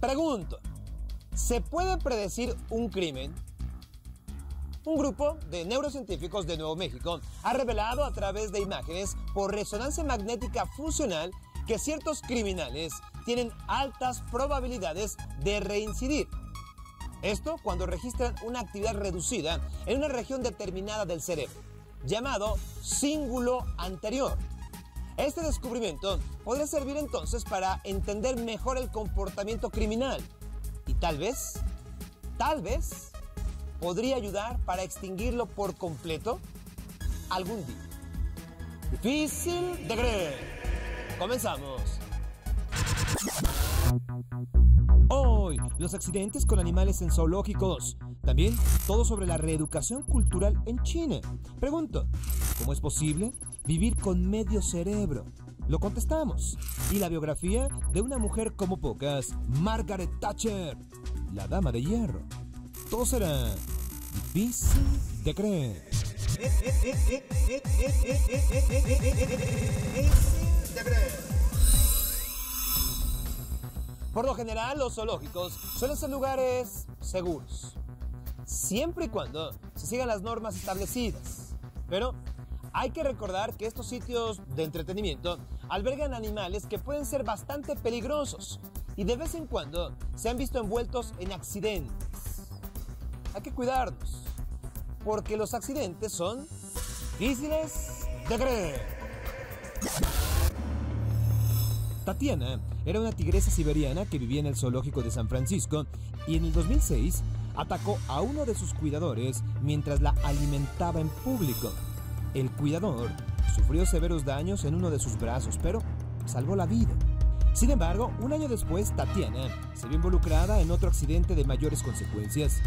Pregunto, ¿se puede predecir un crimen? Un grupo de neurocientíficos de Nuevo México ha revelado a través de imágenes por resonancia magnética funcional que ciertos criminales tienen altas probabilidades de reincidir. Esto cuando registran una actividad reducida en una región determinada del cerebro, llamado cíngulo anterior. Este descubrimiento podría servir entonces para entender mejor el comportamiento criminal y tal vez, podría ayudar para extinguirlo por completo algún día. Difícil de creer. Comenzamos. Hoy, los accidentes con animales en zoológicos. También todo sobre la reeducación cultural en China. Pregunto, ¿cómo es posible vivir con medio cerebro? Lo contestamos. Y la biografía de una mujer como pocas, Margaret Thatcher, la dama de hierro. Todo será difícil de creer. Por lo general, los zoológicos suelen ser lugares seguros, siempre y cuando se sigan las normas establecidas. Pero hay que recordar que estos sitios de entretenimiento albergan animales que pueden ser bastante peligrosos y de vez en cuando se han visto envueltos en accidentes. Hay que cuidarnos, porque los accidentes son difíciles de creer. Tatiana era una tigresa siberiana que vivía en el zoológico de San Francisco y en el 2006 atacó a uno de sus cuidadores mientras la alimentaba en público. El cuidador sufrió severos daños en uno de sus brazos, pero salvó la vida. Sin embargo, un año después, Tatiana se vio involucrada en otro accidente de mayores consecuencias.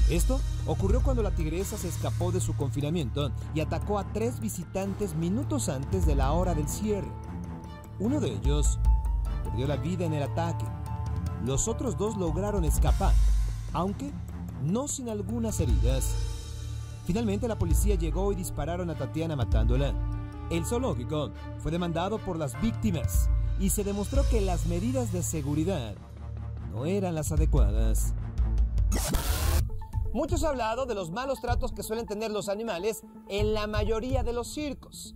Esto ocurrió cuando la tigresa se escapó de su confinamiento y atacó a 3 visitantes minutos antes de la hora del cierre. Uno de ellos perdió la vida en el ataque. Los otros 2 lograron escapar, aunque no sin algunas heridas. Finalmente la policía llegó y dispararon a Tatiana matándola. El zoológico fue demandado por las víctimas y se demostró que las medidas de seguridad no eran las adecuadas. Muchos han hablado de los malos tratos que suelen tener los animales en la mayoría de los circos.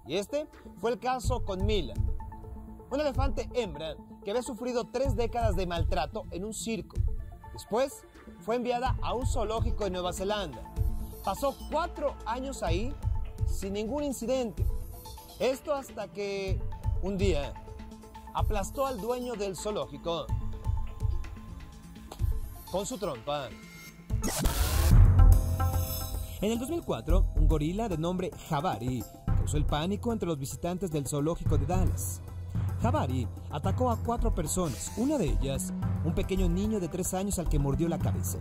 Y este fue el caso con Mila, una elefante hembra que había sufrido 3 décadas de maltrato en un circo. Después fue enviada a un zoológico en Nueva Zelanda. Pasó 4 años ahí sin ningún incidente. Esto hasta que un día aplastó al dueño del zoológico con su trompa. En el 2004, un gorila de nombre Jabari causó el pánico entre los visitantes del zoológico de Dallas. Jabari atacó a 4 personas, una de ellas un pequeño niño de 3 años al que mordió la cabeza.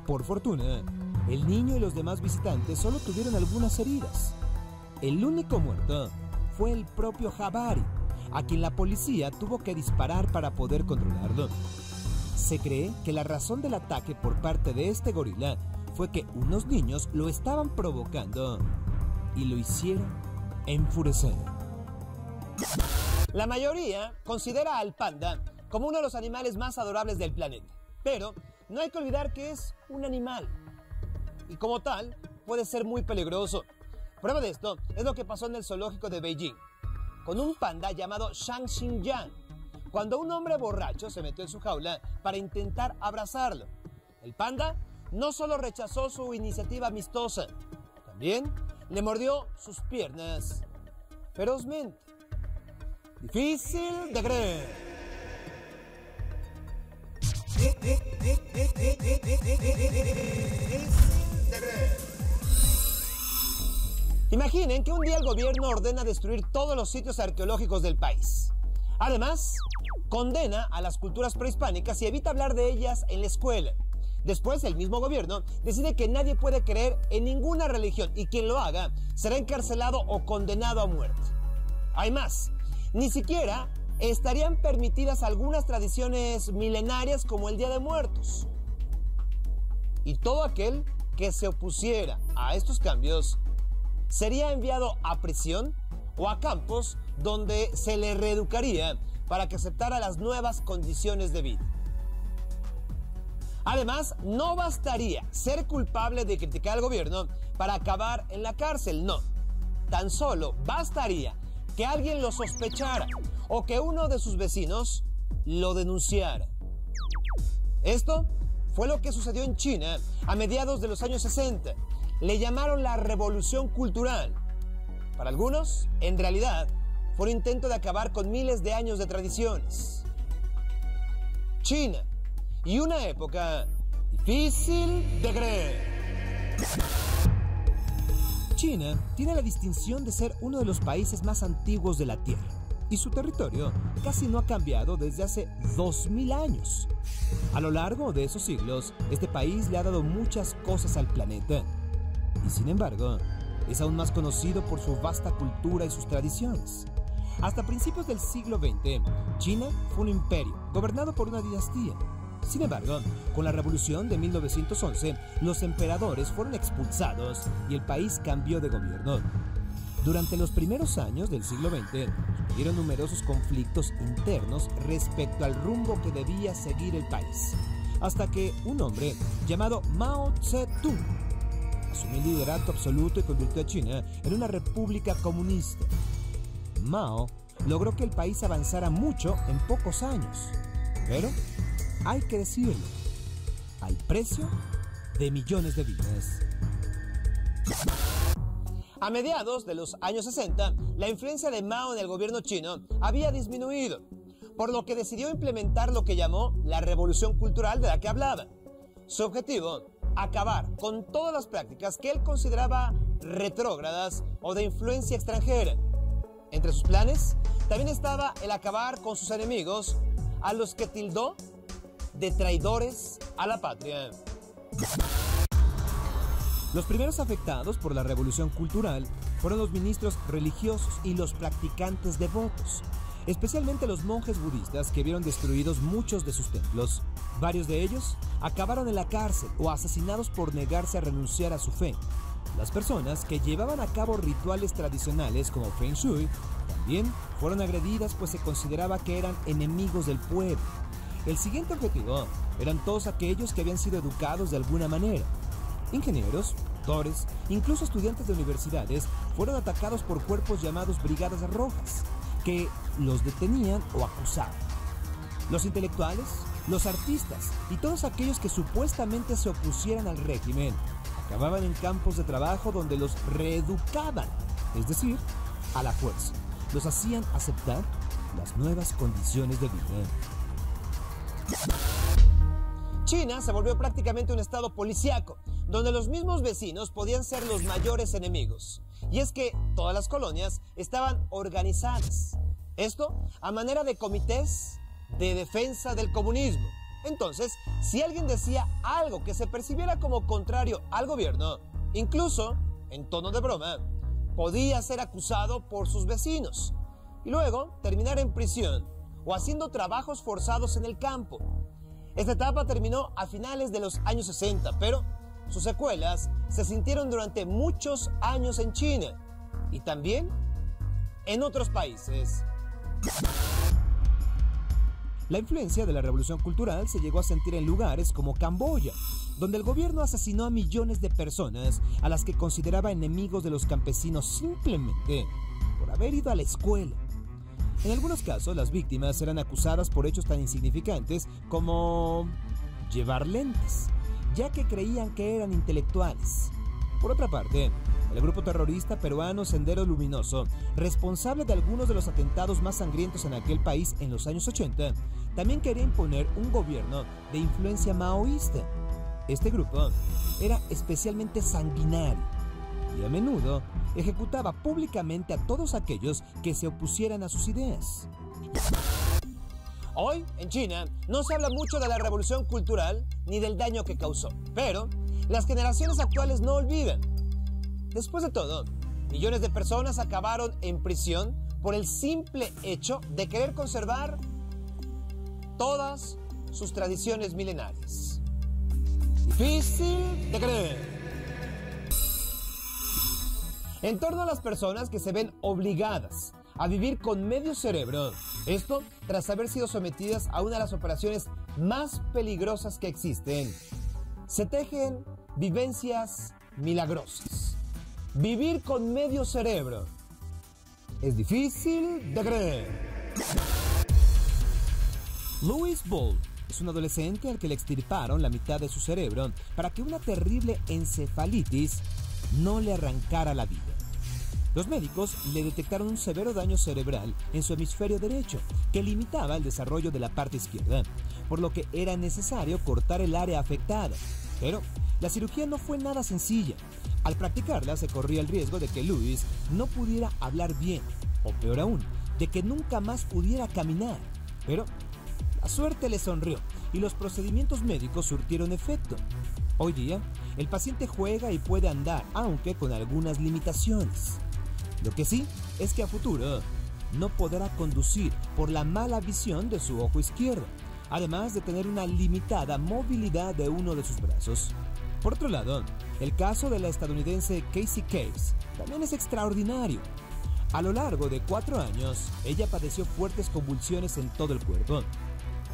Por fortuna, el niño y los demás visitantes solo tuvieron algunas heridas. El único muerto fue el propio Jabari, a quien la policía tuvo que disparar para poder controlarlo. Se cree que la razón del ataque por parte de este gorila fue que unos niños lo estaban provocando y lo hicieron enfurecer. La mayoría considera al panda como uno de los animales más adorables del planeta, pero no hay que olvidar que es un animal y como tal puede ser muy peligroso. Prueba de esto es lo que pasó en el zoológico de Beijing con un panda llamado Shang Xinjiang, cuando un hombre borracho se metió en su jaula para intentar abrazarlo. El panda no solo rechazó su iniciativa amistosa, también le mordió sus piernas ferozmente. Difícil de creer. Imaginen que un día el gobierno ordena destruir todos los sitios arqueológicos del país. Además, condena a las culturas prehispánicas y evita hablar de ellas en la escuela. Después, el mismo gobierno decide que nadie puede creer en ninguna religión y quien lo haga será encarcelado o condenado a muerte. Hay más, ni siquiera estarían permitidas algunas tradiciones milenarias como el Día de Muertos. Y todo aquel que se opusiera a estos cambios sería enviado a prisión o a campos donde se le reeducaría para que aceptara las nuevas condiciones de vida. Además, no bastaría ser culpable de criticar al gobierno para acabar en la cárcel, no. Tan solo bastaría que alguien lo sospechara o que uno de sus vecinos lo denunciara. Esto fue lo que sucedió en China a mediados de los años 60. Le llamaron la Revolución Cultural. Para algunos, en realidad, fue un intento de acabar con miles de años de tradiciones. China, y una época difícil de creer. China tiene la distinción de ser uno de los países más antiguos de la Tierra, y su territorio casi no ha cambiado desde hace 2000 años. A lo largo de esos siglos, este país le ha dado muchas cosas al planeta, y sin embargo, es aún más conocido por su vasta cultura y sus tradiciones. Hasta principios del siglo XX, China fue un imperio, gobernado por una dinastía. Sin embargo, con la revolución de 1911, los emperadores fueron expulsados y el país cambió de gobierno. Durante los primeros años del siglo XX, surgieron numerosos conflictos internos respecto al rumbo que debía seguir el país, hasta que un hombre llamado Mao Zedong asumió el liderato absoluto y convirtió a China en una república comunista. Mao logró que el país avanzara mucho en pocos años, pero hay que decirlo, al precio de millones de vidas. A mediados de los años 60, la influencia de Mao en el gobierno chino había disminuido, por lo que decidió implementar lo que llamó la Revolución Cultural de la que hablaba. Su objetivo, acabar con todas las prácticas que él consideraba retrógradas o de influencia extranjera. Entre sus planes también estaba el acabar con sus enemigos, a los que tildó de traidores a la patria. Los primeros afectados por la Revolución Cultural fueron los ministros religiosos y los practicantes devotos, especialmente los monjes budistas que vieron destruidos muchos de sus templos. Varios de ellos acabaron en la cárcel o asesinados por negarse a renunciar a su fe. Las personas que llevaban a cabo rituales tradicionales como Feng Shui también fueron agredidas, pues se consideraba que eran enemigos del pueblo. El siguiente objetivo eran todos aquellos que habían sido educados de alguna manera. Ingenieros, doctores, incluso estudiantes de universidades fueron atacados por cuerpos llamados Brigadas Rojas, que los detenían o acusaban. Los intelectuales, los artistas y todos aquellos que supuestamente se opusieran al régimen acababan en campos de trabajo donde los reeducaban, es decir, a la fuerza. Los hacían aceptar las nuevas condiciones de vida. China se volvió prácticamente un estado policíaco, donde los mismos vecinos podían ser los mayores enemigos. Y es que todas las colonias estaban organizadas. Esto a manera de comités de defensa del comunismo. Entonces, si alguien decía algo que se percibiera como contrario al gobierno, incluso en tono de broma, podía ser acusado por sus vecinos y luego terminar en prisión o haciendo trabajos forzados en el campo. Esta etapa terminó a finales de los años 60, pero sus secuelas se sintieron durante muchos años en China y también en otros países. La influencia de la Revolución Cultural se llegó a sentir en lugares como Camboya, donde el gobierno asesinó a millones de personas a las que consideraba enemigos de los campesinos simplemente por haber ido a la escuela. En algunos casos, las víctimas eran acusadas por hechos tan insignificantes como llevar lentes, ya que creían que eran intelectuales. Por otra parte, el grupo terrorista peruano Sendero Luminoso, responsable de algunos de los atentados más sangrientos en aquel país en los años 80, también quería imponer un gobierno de influencia maoísta. Este grupo era especialmente sanguinario y a menudo ejecutaba públicamente a todos aquellos que se opusieran a sus ideas. Hoy, en China, no se habla mucho de la Revolución Cultural ni del daño que causó, pero las generaciones actuales no olvidan. Después de todo, millones de personas acabaron en prisión por el simple hecho de querer conservar todas sus tradiciones milenarias. Difícil de creer. En torno a las personas que se ven obligadas a vivir con medio cerebro. Esto tras haber sido sometidas a una de las operaciones más peligrosas que existen. Se tejen vivencias milagrosas. Vivir con medio cerebro es difícil de creer. Louis Ball es un adolescente al que le extirparon la mitad de su cerebro para que una terrible encefalitis no le arrancara la vida. Los médicos le detectaron un severo daño cerebral en su hemisferio derecho que limitaba el desarrollo de la parte izquierda, por lo que era necesario cortar el área afectada. Pero la cirugía no fue nada sencilla. Al practicarla se corría el riesgo de que Louis no pudiera hablar bien, o peor aún, de que nunca más pudiera caminar. Pero la suerte le sonrió y los procedimientos médicos surtieron efecto. Hoy día, el paciente juega y puede andar, aunque con algunas limitaciones. Lo que sí es que a futuro no podrá conducir por la mala visión de su ojo izquierdo, además de tener una limitada movilidad de uno de sus brazos. Por otro lado, el caso de la estadounidense Casey Caves también es extraordinario. A lo largo de 4 años, ella padeció fuertes convulsiones en todo el cuerpo.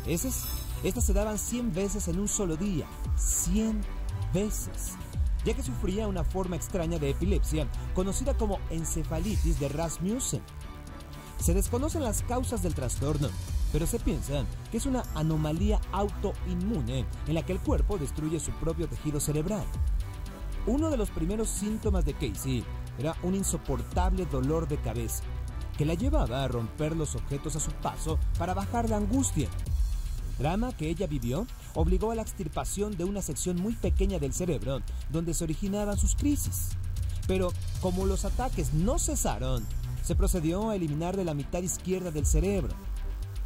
A veces, estas se daban 100 veces en un solo día. 100 veces. Ya que sufría una forma extraña de epilepsia conocida como encefalitis de Rasmussen. Se desconocen las causas del trastorno, pero se piensa que es una anomalía autoinmune en la que el cuerpo destruye su propio tejido cerebral. Uno de los primeros síntomas de Casey era un insoportable dolor de cabeza que la llevaba a romper los objetos a su paso para bajar la angustia. Drama que ella vivió obligó a la extirpación de una sección muy pequeña del cerebro donde se originaban sus crisis. Pero como los ataques no cesaron, se procedió a eliminar de la mitad izquierda del cerebro,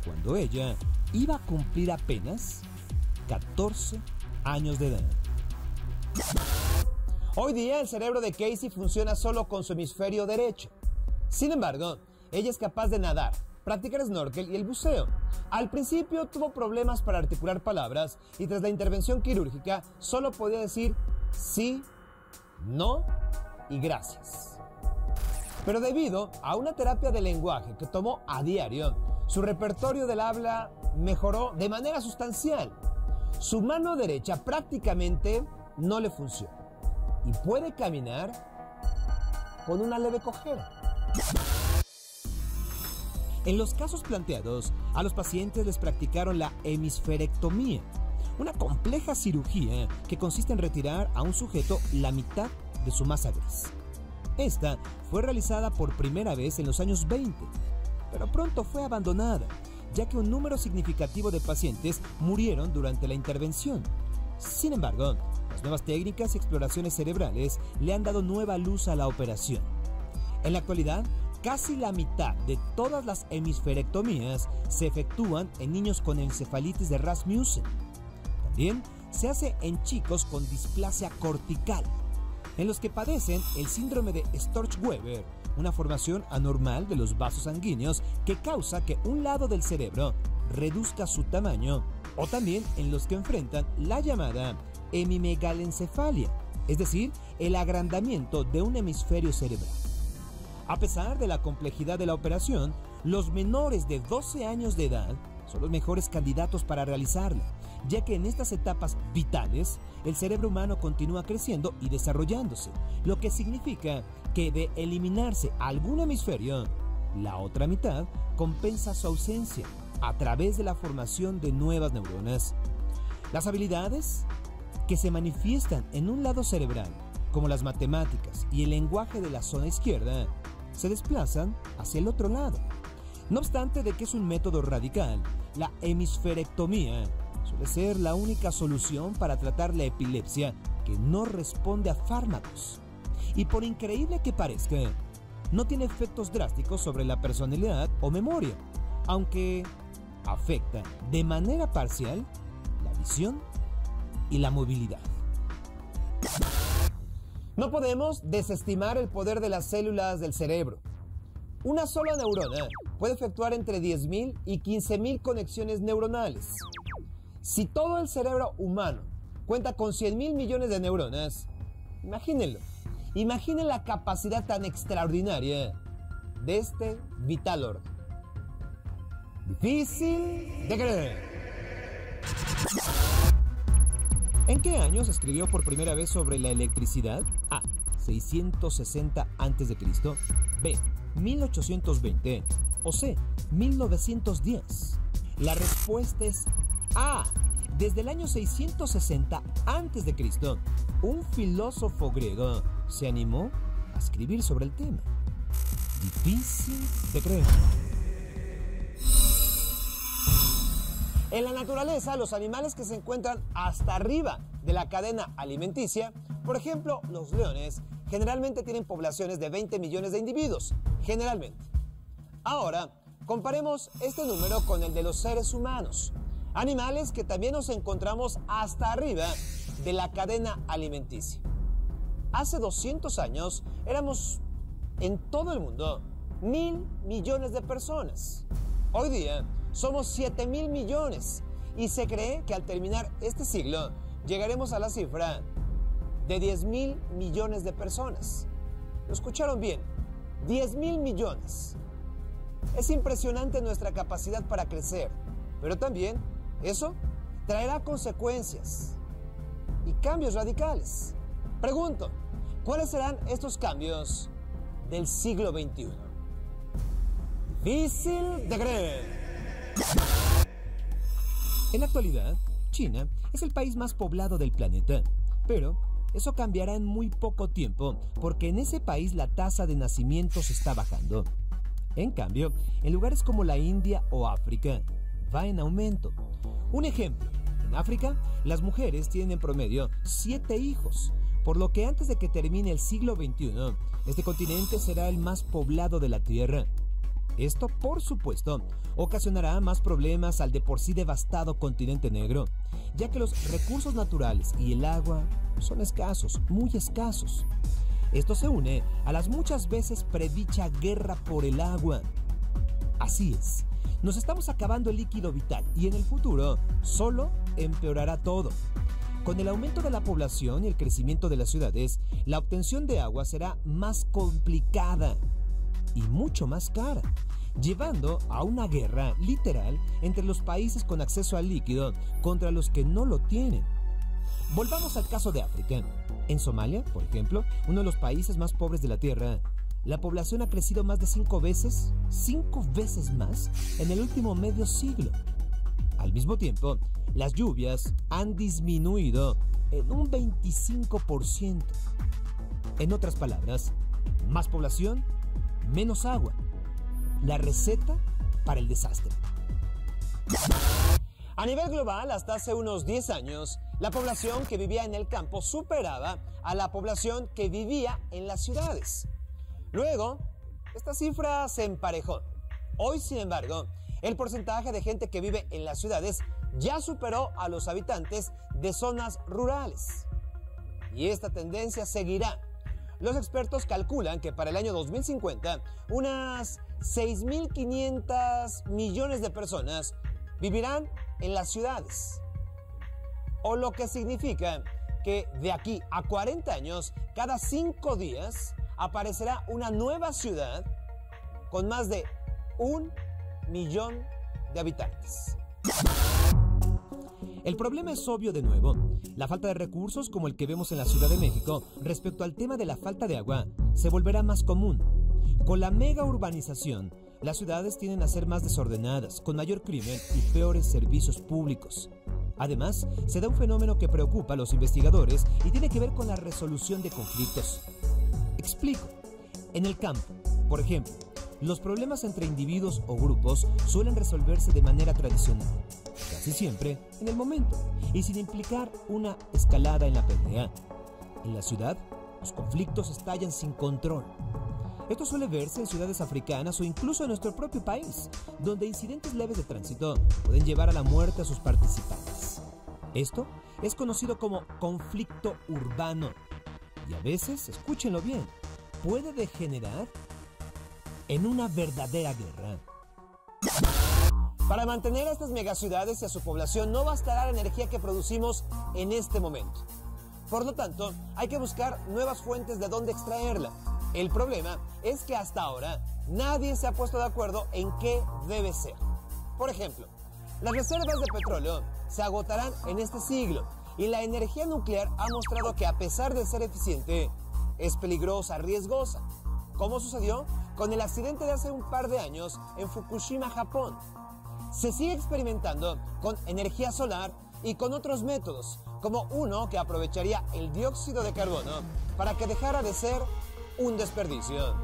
cuando ella iba a cumplir apenas 14 años de edad. Hoy día el cerebro de Casey funciona solo con su hemisferio derecho. Sin embargo, ella es capaz de nadar, practicar snorkel y el buceo. Al principio tuvo problemas para articular palabras y tras la intervención quirúrgica solo podía decir sí, no y gracias. Pero debido a una terapia de lenguaje que tomó a diario, su repertorio del habla mejoró de manera sustancial. Su mano derecha prácticamente no le funciona y puede caminar con una leve cojera. En los casos planteados, a los pacientes les practicaron la hemisferectomía, una compleja cirugía que consiste en retirar a un sujeto la mitad de su masa gris. Esta fue realizada por primera vez en los años 20, pero pronto fue abandonada, ya que un número significativo de pacientes murieron durante la intervención. Sin embargo, las nuevas técnicas y exploraciones cerebrales le han dado nueva luz a la operación. En la actualidad, casi la mitad de todas las hemisferectomías se efectúan en niños con encefalitis de Rasmussen. También se hace en chicos con displasia cortical, en los que padecen el síndrome de Storch-Weber, una formación anormal de los vasos sanguíneos que causa que un lado del cerebro reduzca su tamaño, o también en los que enfrentan la llamada hemimegalencefalia, es decir, el agrandamiento de un hemisferio cerebral. A pesar de la complejidad de la operación, los menores de 12 años de edad son los mejores candidatos para realizarla, ya que en estas etapas vitales el cerebro humano continúa creciendo y desarrollándose, lo que significa que de eliminarse algún hemisferio, la otra mitad compensa su ausencia a través de la formación de nuevas neuronas. Las habilidades que se manifiestan en un lado cerebral, como las matemáticas y el lenguaje de la zona izquierda, se desplazan hacia el otro lado. No obstante de que es un método radical, la hemisferectomía suele ser la única solución para tratar la epilepsia que no responde a fármacos. Y por increíble que parezca, no tiene efectos drásticos sobre la personalidad o memoria, aunque afecta de manera parcial la visión y la movilidad. No podemos desestimar el poder de las células del cerebro. Una sola neurona puede efectuar entre 10.000 y 15.000 conexiones neuronales. Si todo el cerebro humano cuenta con 100.000 millones de neuronas, imagínenlo. Imaginen la capacidad tan extraordinaria de este vital orden? Difícil de creer. ¿En qué año se escribió por primera vez sobre la electricidad? A. 660 a.C. B. 1820 o C. 1910. La respuesta es A. Desde el año 660 a.C., un filósofo griego se animó a escribir sobre el tema. Difícil de creer. En la naturaleza, los animales que se encuentran hasta arriba de la cadena alimenticia, por ejemplo, los leones, generalmente tienen poblaciones de 20 millones de individuos, generalmente. Ahora, comparemos este número con el de los seres humanos, animales que también nos encontramos hasta arriba de la cadena alimenticia. Hace 200 años éramos en todo el mundo 1.000 millones de personas. Hoy día somos 7.000 millones y se cree que al terminar este siglo llegaremos a la cifra de 10.000 millones de personas. ¿Lo escucharon bien? 10.000 millones. Es impresionante nuestra capacidad para crecer, pero también eso traerá consecuencias y cambios radicales. Pregunto, ¿cuáles serán estos cambios del siglo XXI? Difícil de creer. En la actualidad, China es el país más poblado del planeta, pero eso cambiará en muy poco tiempo porque en ese país la tasa de nacimientos está bajando. En cambio, en lugares como la India o África, va en aumento. Un ejemplo, en África, las mujeres tienen en promedio 7 hijos, por lo que antes de que termine el siglo XXI, este continente será el más poblado de la Tierra. Esto, por supuesto, ocasionará más problemas al de por sí devastado continente negro, ya que los recursos naturales y el agua son escasos, muy escasos. Esto se une a las muchas veces predicha guerra por el agua. Así es, nos estamos acabando el líquido vital y en el futuro solo empeorará todo. Con el aumento de la población y el crecimiento de las ciudades, la obtención de agua será más complicada y mucho más cara, llevando a una guerra literal entre los países con acceso al líquido contra los que no lo tienen. Volvamos al caso de África. En Somalia, por ejemplo, uno de los países más pobres de la Tierra, la población ha crecido más de 5 veces más en el último medio siglo. Al mismo tiempo, las lluvias han disminuido en un 25%. En otras palabras, más población, menos agua. La receta para el desastre. A nivel global, hasta hace unos 10 años, la población que vivía en el campo superaba a la población que vivía en las ciudades. Luego, esta cifra se emparejó. Hoy, sin embargo, el porcentaje de gente que vive en las ciudades ya superó a los habitantes de zonas rurales. Y esta tendencia seguirá. Los expertos calculan que para el año 2050, unas 6.500 millones de personas vivirán en las ciudades. O lo que significa que de aquí a 40 años, cada 5 días, aparecerá una nueva ciudad con más de 1 millón de habitantes. El problema es obvio de nuevo. La falta de recursos, como el que vemos en la Ciudad de México, respecto al tema de la falta de agua, se volverá más común. Con la mega urbanización, las ciudades tienden a ser más desordenadas, con mayor crimen y peores servicios públicos. Además, se da un fenómeno que preocupa a los investigadores y tiene que ver con la resolución de conflictos. Explico. En el campo, por ejemplo, los problemas entre individuos o grupos suelen resolverse de manera tradicional, casi siempre en el momento y sin implicar una escalada en la pelea. En la ciudad, los conflictos estallan sin control. Esto suele verse en ciudades africanas o incluso en nuestro propio país, donde incidentes leves de tránsito pueden llevar a la muerte a sus participantes. Esto es conocido como conflicto urbano y a veces, escúchenlo bien, puede degenerar en una verdadera guerra. Para mantener a estas megaciudades y a su población no bastará la energía que producimos en este momento. Por lo tanto, hay que buscar nuevas fuentes de dónde extraerla. El problema es que hasta ahora nadie se ha puesto de acuerdo en qué debe ser. Por ejemplo, las reservas de petróleo se agotarán en este siglo y la energía nuclear ha mostrado que a pesar de ser eficiente, es peligrosa, riesgosa, como sucedió con el accidente de hace un par de años en Fukushima, Japón. Se sigue experimentando con energía solar y con otros métodos, como uno que aprovecharía el dióxido de carbono para que dejara de ser un desperdicio.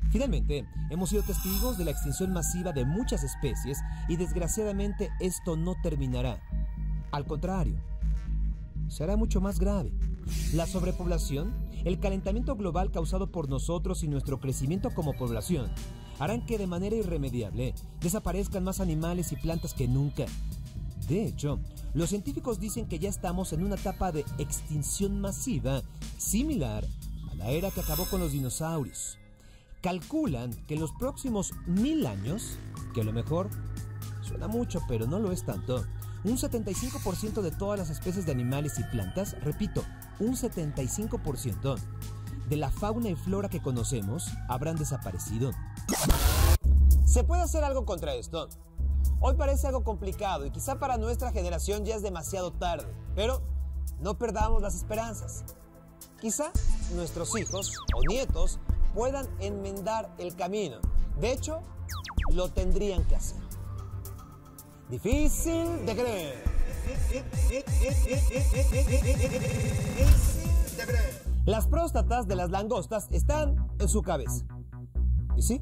Finalmente, hemos sido testigos de la extinción masiva de muchas especies y desgraciadamente esto no terminará. Al contrario, será mucho más grave. La sobrepoblación, el calentamiento global causado por nosotros y nuestro crecimiento como población harán que de manera irremediable desaparezcan más animales y plantas que nunca. De hecho, los científicos dicen que ya estamos en una etapa de extinción masiva similar a la era que acabó con los dinosaurios. Calculan que en los próximos 1000 años, que a lo mejor suena mucho pero no lo es tanto, un 75% de todas las especies de animales y plantas, repito, un 75% de la fauna y flora que conocemos habrán desaparecido. ¿Se puede hacer algo contra esto? Hoy parece algo complicado y quizá para nuestra generación ya es demasiado tarde, pero no perdamos las esperanzas. Quizá nuestros hijos o nietos puedan enmendar el camino. De hecho, lo tendrían que hacer. Difícil de creer. Las próstatas de las langostas están en su cabeza. ¿Y sí?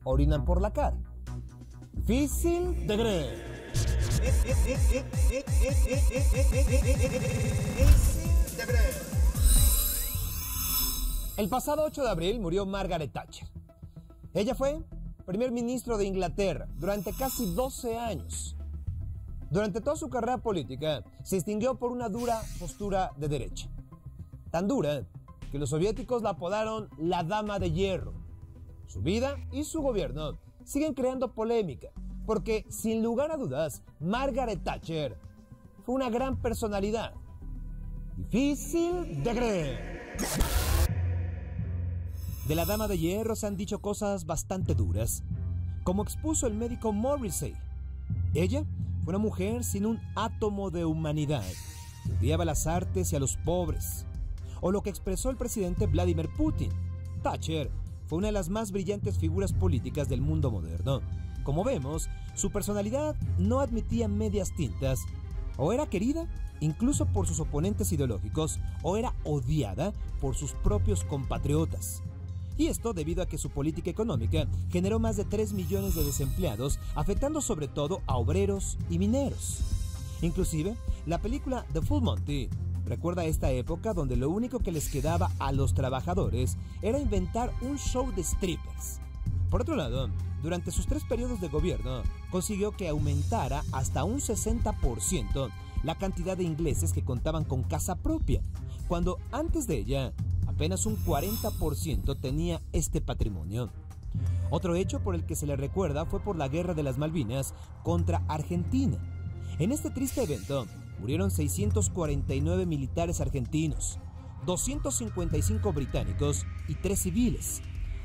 Orinan por la cara. Difícil de creer. El pasado 8 de abril murió Margaret Thatcher. Ella fue primer ministro de Inglaterra durante casi 12 años. Durante toda su carrera política se distinguió por una dura postura de derecha. Tan dura que los soviéticos la apodaron la Dama de Hierro. Su vida y su gobierno siguen creando polémica, porque sin lugar a dudas, Margaret Thatcher fue una gran personalidad. Difícil de creer. De la Dama de Hierro se han dicho cosas bastante duras, como expuso el médico Morrissey. Ella fue una mujer sin un átomo de humanidad, odiaba las artes y a los pobres. O lo que expresó el presidente Vladimir Putin. Thatcher fue una de las más brillantes figuras políticas del mundo moderno. Como vemos, su personalidad no admitía medias tintas. O era querida, incluso por sus oponentes ideológicos, o era odiada por sus propios compatriotas. Y esto debido a que su política económica generó más de 3 millones de desempleados, afectando sobre todo a obreros y mineros. Inclusive, la película The Full Monty recuerda esta época donde lo único que les quedaba a los trabajadores era inventar un show de strippers. Por otro lado, durante sus 3 periodos de gobierno, consiguió que aumentara hasta un 60% la cantidad de ingleses que contaban con casa propia, cuando antes de ella apenas un 40% tenía este patrimonio. Otro hecho por el que se le recuerda fue por la Guerra de las Malvinas contra Argentina. En este triste evento murieron 649 militares argentinos, 255 británicos y 3 civiles.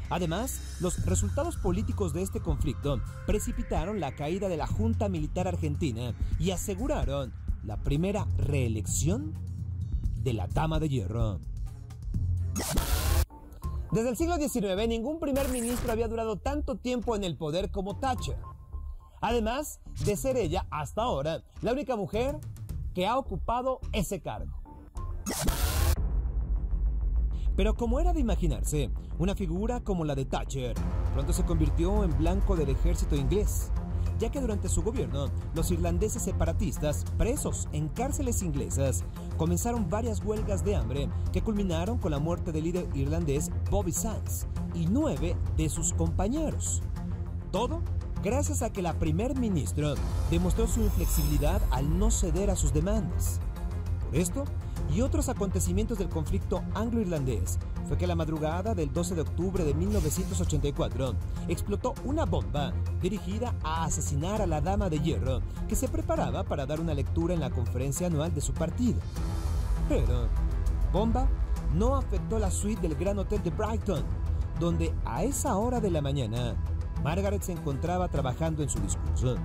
Además, los resultados políticos de este conflicto precipitaron la caída de la Junta Militar Argentina y aseguraron la primera reelección de la Dama de Hierro. Desde el siglo XIX, ningún primer ministro había durado tanto tiempo en el poder como Thatcher. Además de ser ella, hasta ahora, la única mujer que ha ocupado ese cargo. Pero como era de imaginarse, una figura como la de Thatcher pronto se convirtió en blanco del ejército inglés, ya que durante su gobierno, los irlandeses separatistas, presos en cárceles inglesas, comenzaron varias huelgas de hambre que culminaron con la muerte del líder irlandés Bobby Sands y 9 de sus compañeros. Todo gracias a que la primer ministra demostró su inflexibilidad al no ceder a sus demandas. Por esto y otros acontecimientos del conflicto anglo-irlandés fue que la madrugada del 12 de octubre de 1984 explotó una bomba dirigida a asesinar a la Dama de Hierro, que se preparaba para dar una lectura en la conferencia anual de su partido. Pero bomba no afectó la suite del Gran Hotel de Brighton, donde a esa hora de la mañana Margaret se encontraba trabajando en su discurso.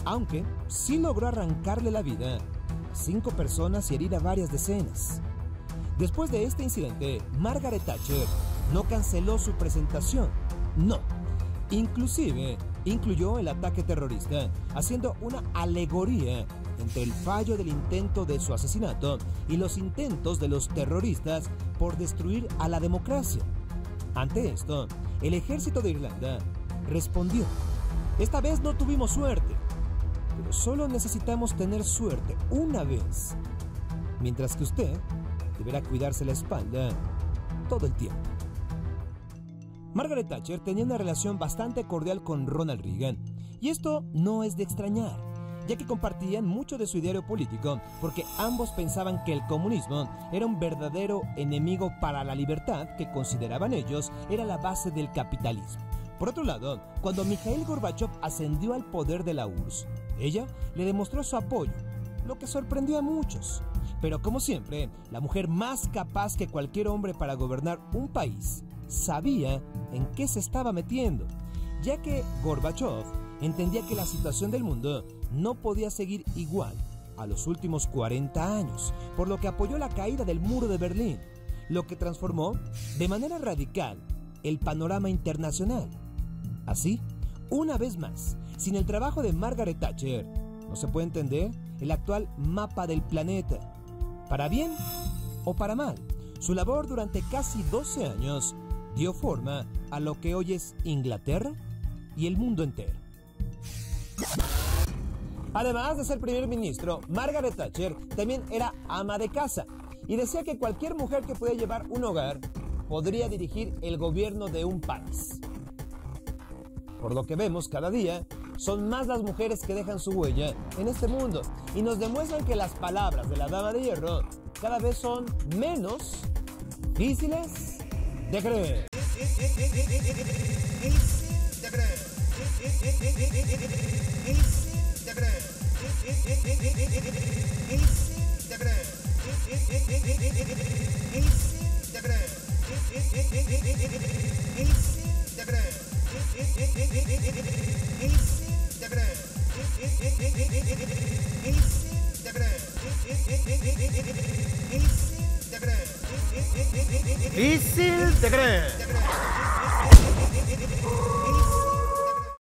Aunque sí logró arrancarle la vida a 5 personas y herir a varias decenas. Después de este incidente, Margaret Thatcher no canceló su presentación. No. Inclusive, incluyó el ataque terrorista, haciendo una alegoría entre el fallo del intento de su asesinato y los intentos de los terroristas por destruir a la democracia. Ante esto, el ejército de Irlanda respondió: esta vez no tuvimos suerte, pero solo necesitamos tener suerte una vez, mientras que usted deberá cuidarse la espalda todo el tiempo. Margaret Thatcher tenía una relación bastante cordial con Ronald Reagan, y esto no es de extrañar, ya que compartían mucho de su ideario político, porque ambos pensaban que el comunismo era un verdadero enemigo para la libertad que consideraban ellos era la base del capitalismo. Por otro lado, cuando Mikhail Gorbachev ascendió al poder de la URSS, ella le demostró su apoyo, lo que sorprendió a muchos. Pero como siempre, la mujer más capaz que cualquier hombre para gobernar un país sabía en qué se estaba metiendo, ya que Gorbachev entendía que la situación del mundo no podía seguir igual a los últimos 40 años, por lo que apoyó la caída del muro de Berlín, lo que transformó de manera radical el panorama internacional. Así, una vez más, sin el trabajo de Margaret Thatcher, no se puede entender el actual mapa del planeta. Para bien o para mal, su labor durante casi 12 años dio forma a lo que hoy es Inglaterra y el mundo entero. Además de ser primer ministro, Margaret Thatcher también era ama de casa y decía que cualquier mujer que pudiera llevar un hogar podría dirigir el gobierno de un país. Por lo que vemos cada día, son más las mujeres que dejan su huella en este mundo y nos demuestran que las palabras de la Dama de Hierro cada vez son menos difíciles de creer. Difícil de creer.